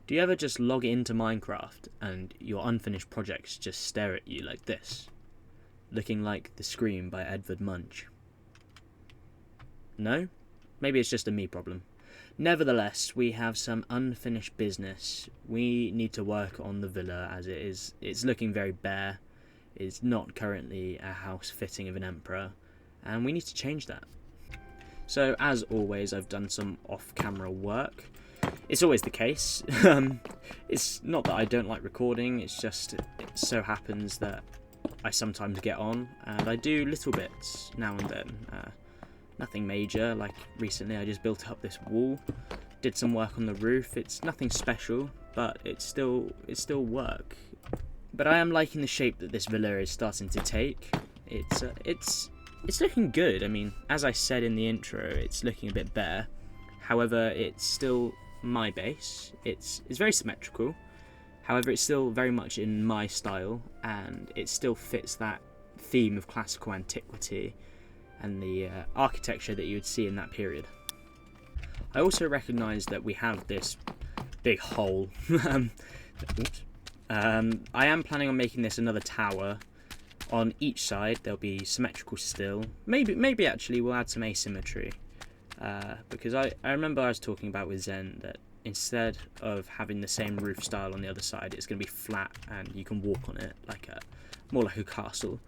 Do you ever just log into Minecraft and your unfinished projects just stare at you like this? Looking like The Scream by Edvard Munch? No? Maybe it's just a me problem. Nevertheless, we have some unfinished business. We need to work on the villa as it is. It's looking very bare. It's not currently a house fitting of an emperor, and we need to change that. So, as always, I've done some off-camera work. It's always the case. It's not that I don't like recording, it's just it so happens that I sometimes get on, and I do little bits now and then. Nothing major, like recently I just built up this wall, did some work on the roof. It's nothing special, but it's still work. But I am liking the shape that this villa is starting to take. It's looking good. I mean, as I said in the intro, it's looking a bit bare. However, it's still my base. It's very symmetrical. However, it's still very much in my style, and it still fits that theme of classical antiquity and the architecture that you would see in that period. I also recognise that we have this big hole. I am planning on making this another tower. On each side there'll be symmetrical still. Maybe actually we'll add some asymmetry. Because I remember I was talking about with Zen that instead of having the same roof style on the other side, it's going to be flat and you can walk on it more like a castle.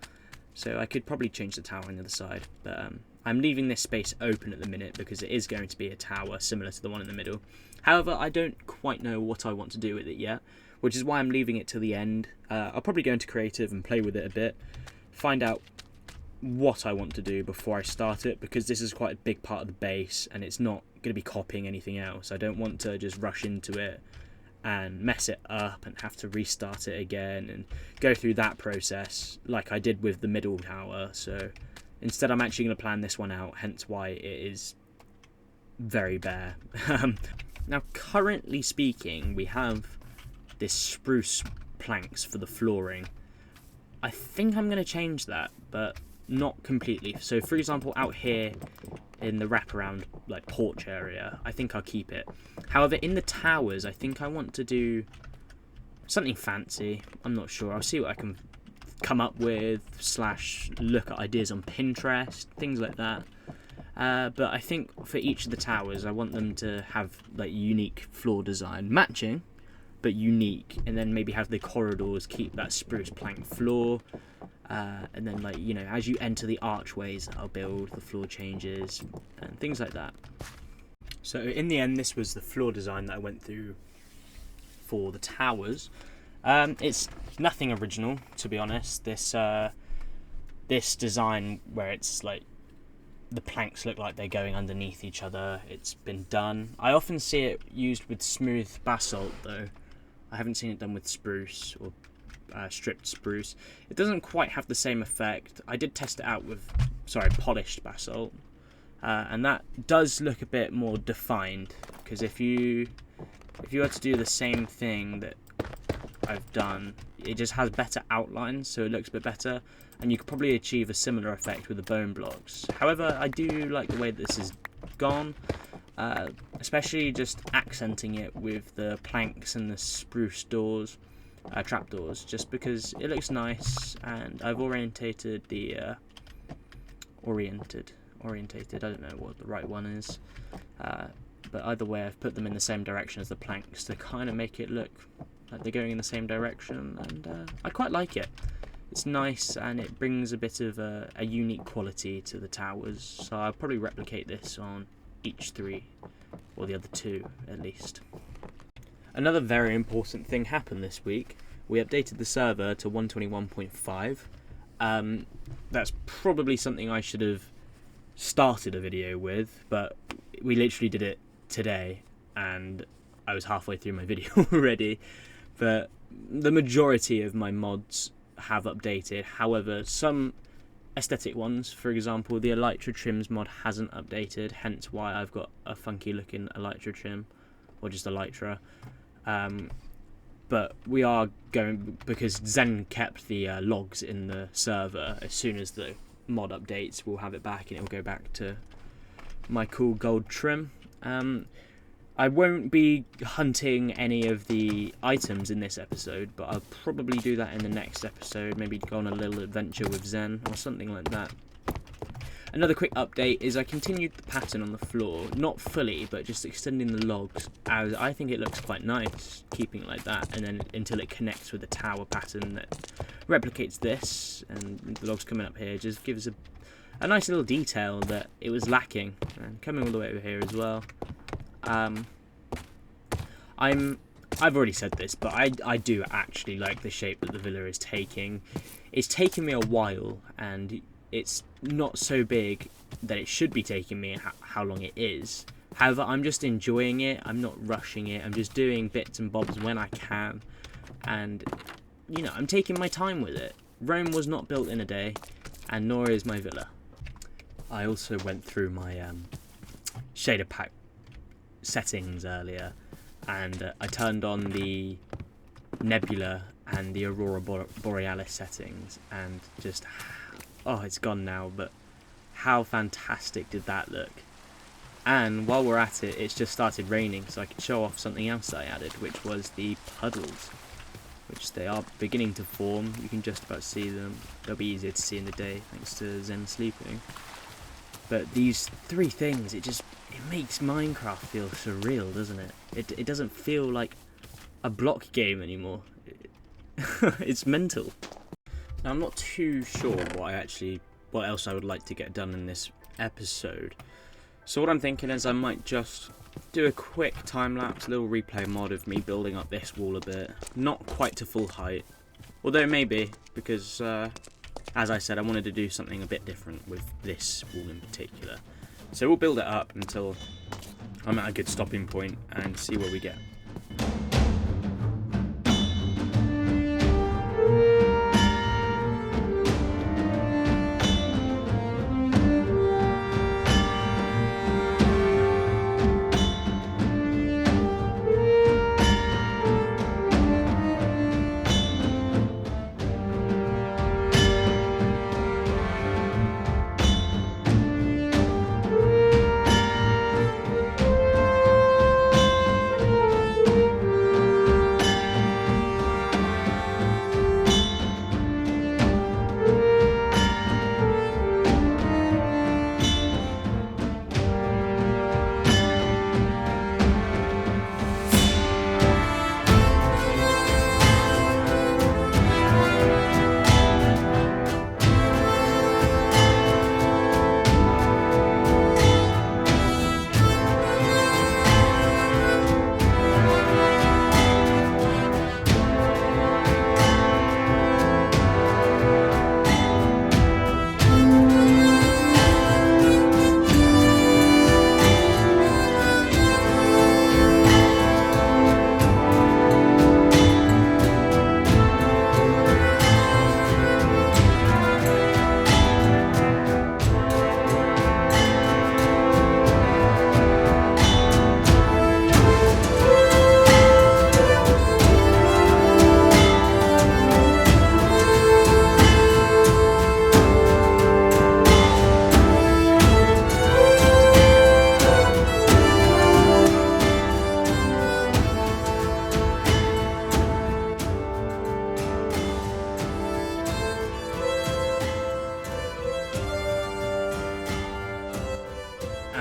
So I could probably change the tower on the other side, but I'm leaving this space open at the minute because it is going to be a tower similar to the one in the middle. However, I don't quite know what I want to do with it yet, which is why I'm leaving it till the end. I'll probably go into creative and play with it a bit, find out what I want to do before I start it, because this is quite a big part of the base and it's not going to be copying anything else. I don't want to just rush into it and mess it up and have to restart it again and go through that process like I did with the middle tower. So instead I'm actually going to plan this one out, hence why it is very bare. Now, currently speaking, we have this spruce planks for the flooring. I think I'm going to change that, but not completely. So for example, out here in the wraparound like porch area, I think I'll keep it. However, in the towers, I think I want to do something fancy. I'm not sure. I'll see what I can come up with, / look at ideas on Pinterest, things like that. But I think for each of the towers, I want them to have like unique floor design, matching but unique, and then maybe have the corridors keep that spruce plank floor, and then, like, you know, as you enter the archways, I'll build the floor changes and things like that. So in the end, this was the floor design that I went through for the towers. It's nothing original, to be honest. This design where it's like the planks look like they're going underneath each other, it's been done. I often see it used with smooth basalt though. I haven't seen it done with spruce or stripped spruce. It doesn't quite have the same effect. I did test it out with polished basalt, and that does look a bit more defined, because if you were to do the same thing that I've done, it just has better outlines, so it looks a bit better, and you could probably achieve a similar effect with the bone blocks. However, I do like the way that this is gone, especially just accenting it with the planks and the spruce doors, trapdoors, just because it looks nice. And I've orientated the orientated, I don't know what the right one is, but either way I've put them in the same direction as the planks to kind of make it look like they're going in the same direction, and I quite like it. It's nice, and it brings a bit of a unique quality to the towers, so I'll probably replicate this on each 3, or the other 2 at least. Another very important thing happened this week. We updated the server to 121.5. That's probably something I should have started a video with, but we literally did it today, and I was halfway through my video already. But the majority of my mods have updated. However, some aesthetic ones, for example, the Elytra trims mod hasn't updated, hence why I've got a funky looking Elytra trim, or just Elytra. But we are going, because Zen kept the logs in the server. As soon as the mod updates, we'll have it back and it will go back to my cool gold trim. I won't be hunting any of the items in this episode, but I'll probably do that in the next episode. Maybe go on a little adventure with Zen or something like that. Another quick update is I continued the pattern on the floor, not fully, but just extending the logs, as I think it looks quite nice, keeping it like that, and then until it connects with the tower pattern that replicates this, and the logs coming up here just gives a nice little detail that it was lacking, and coming all the way over here as well. I've already said this, but I do actually like the shape that the villa is taking. It's taken me a while, and it's not so big that it should be taking me how long it is. However, I'm just enjoying it. I'm not rushing it. I'm just doing bits and bobs when I can, and you know, I'm taking my time with it. Rome was not built in a day, and nor is my villa. I also went through my shader pack settings earlier, and I turned on the nebula and the aurora borealis settings, and just, oh, it's gone now, but how fantastic did that look. And while we're at it, it's just started raining, so I could show off something else I added, which was the puddles, which they are beginning to form. You can just about see them. They'll be easier to see in the day thanks to Zen sleeping. But these three things, it makes Minecraft feel surreal, doesn't it? It doesn't feel like a block game anymore. It's mental. Now, I'm not too sure what else I would like to get done in this episode. So what I'm thinking is I might just do a quick time-lapse little replay mod of me building up this wall a bit. Not quite to full height, although maybe, because as I said, I wanted to do something a bit different with this wall in particular. So we'll build it up until I'm at a good stopping point and see where we get.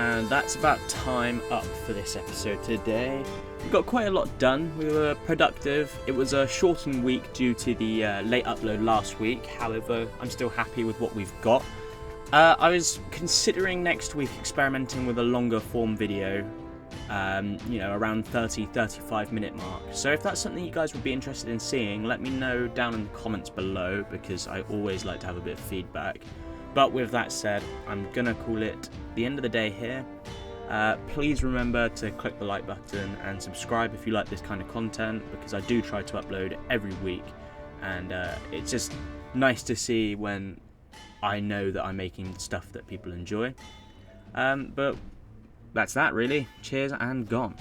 And that's about time up for this episode today. We got quite a lot done. We were productive. It was a shortened week due to the late upload last week. However, I'm still happy with what we've got. I was considering next week experimenting with a longer form video, around 30-35 minute mark. So if that's something you guys would be interested in seeing, let me know down in the comments below, because I always like to have a bit of feedback. But with that said, I'm gonna call it the end of the day here. Please remember to click the like button and subscribe if you like this kind of content, because I do try to upload every week, and it's just nice to see when I know that I'm making stuff that people enjoy. But that's that really. Cheers and gone.